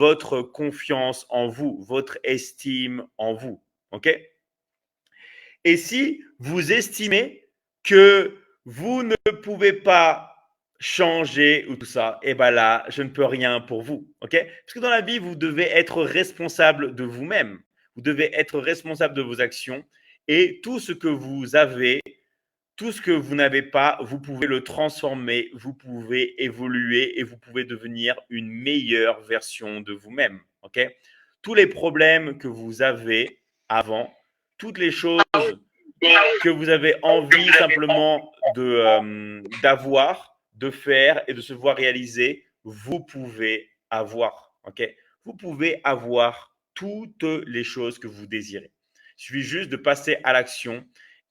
votre confiance en vous, votre estime en vous. OK? Et si vous estimez que vous ne pouvez pas changer ou tout ça, et bien là, je ne peux rien pour vous. OK? Parce que dans la vie, vous devez être responsable de vous-même. Vous devez être responsable de vos actions et tout ce que vous avez, tout ce que vous n'avez pas, vous pouvez le transformer, vous pouvez évoluer et vous pouvez devenir une meilleure version de vous-même. OK? Tous les problèmes que vous avez avant, toutes les choses que vous avez envie simplement d'avoir, de faire et de se voir réaliser, vous pouvez avoir. OK? Vous pouvez avoir toutes les choses que vous désirez. Il suffit juste de passer à l'action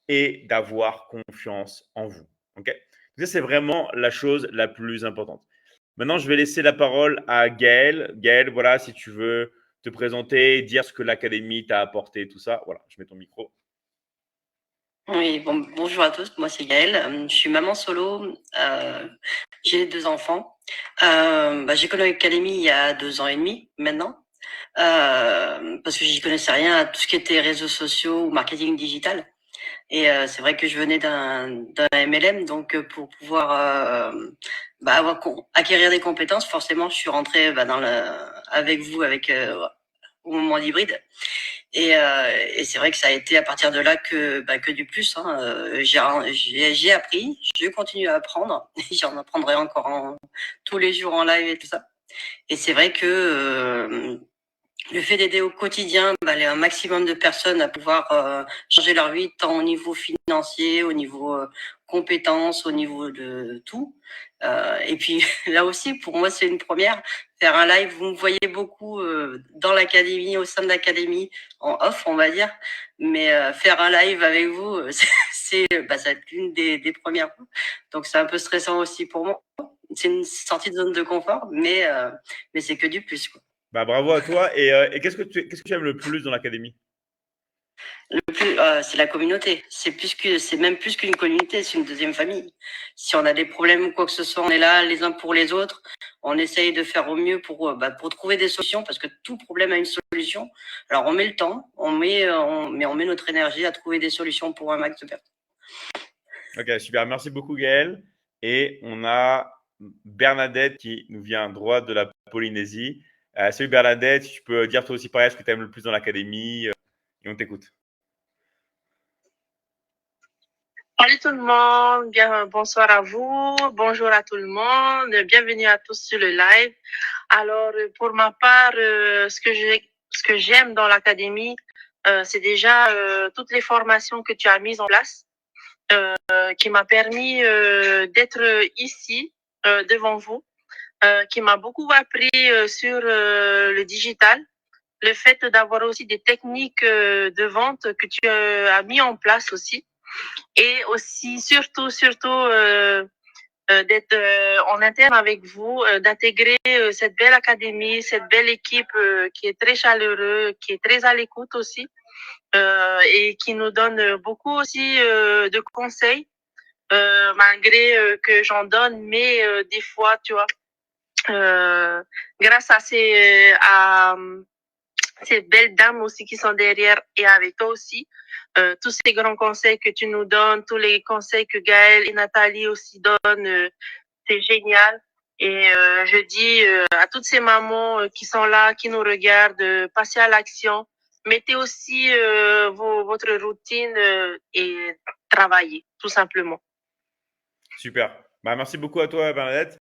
et d'avoir confiance en vous. OK? Ça, c'est vraiment la chose la plus importante. Maintenant, je vais laisser la parole à Gaël. Gaël, voilà, si tu veux te présenter, dire ce que l'académie t'a apporté, tout ça. Voilà, je mets ton micro. Oui, bonjour à tous, moi c'est Gaëlle, je suis maman solo, j'ai 2 enfants. J'ai connu l'Académie il y a 2 ans et demi maintenant, parce que j'y connaissais rien à tout ce qui était réseaux sociaux ou marketing digital. Et c'est vrai que je venais d'un MLM, donc pour pouvoir acquérir des compétences, forcément je suis rentrée avec vous au moment d'hybride. Et c'est vrai que ça a été à partir de là que du plus. J'ai appris, je continue à apprendre, j'en apprendrai encore tous les jours en live et tout ça. Et c'est vrai que le fait d'aider au quotidien un maximum de personnes à pouvoir changer leur vie, tant au niveau financier, au niveau compétences, au niveau de tout. Et puis là aussi, pour moi, c'est une première. Faire un live, vous me voyez beaucoup dans l'académie, au sein de l'académie, en off, on va dire. Mais faire un live avec vous, ça va être l'une des premières fois. Donc c'est un peu stressant aussi pour moi. C'est une sortie de zone de confort, mais c'est que du plus, quoi. Bah, bravo à toi. Et qu'est-ce que tu aimes le plus dans l'académie? Le plus, c'est la communauté. C'est même plus qu'une communauté, c'est une deuxième famille. Si on a des problèmes ou quoi que ce soit, on est là les uns pour les autres. On essaye de faire au mieux pour trouver des solutions, parce que tout problème a une solution. Alors on met le temps, on met notre énergie à trouver des solutions pour un max de personnes. Ok, super. Merci beaucoup, Gaël. Et on a Bernadette qui nous vient droit de la Polynésie. Salut Bernadette, tu peux dire toi aussi pareil ce que tu aimes le plus dans l'académie et on t'écoute. Salut tout le monde, bonsoir à vous, bonjour à tout le monde, bienvenue à tous sur le live. Alors pour ma part, ce que j'aime dans l'académie, c'est déjà toutes les formations que tu as mises en place, qui m'a permis d'être ici devant vous, qui m'a beaucoup appris sur le digital. Le fait d'avoir aussi des techniques de vente que tu as mis en place aussi. Et aussi, surtout, d'être en interne avec vous, d'intégrer cette belle académie, cette belle équipe qui est très chaleureuse, qui est très à l'écoute aussi, et qui nous donne beaucoup aussi de conseils, malgré que j'en donne, mais des fois, tu vois, grâce à ces belles dames aussi qui sont derrière et avec toi aussi. Tous ces grands conseils que tu nous donnes, tous les conseils que Gaëlle et Nathalie aussi donnent, c'est génial. Et je dis à toutes ces mamans qui sont là, qui nous regardent, passez à l'action. Mettez aussi votre routine et travaillez, tout simplement. Super. Bah, merci beaucoup à toi Bernadette.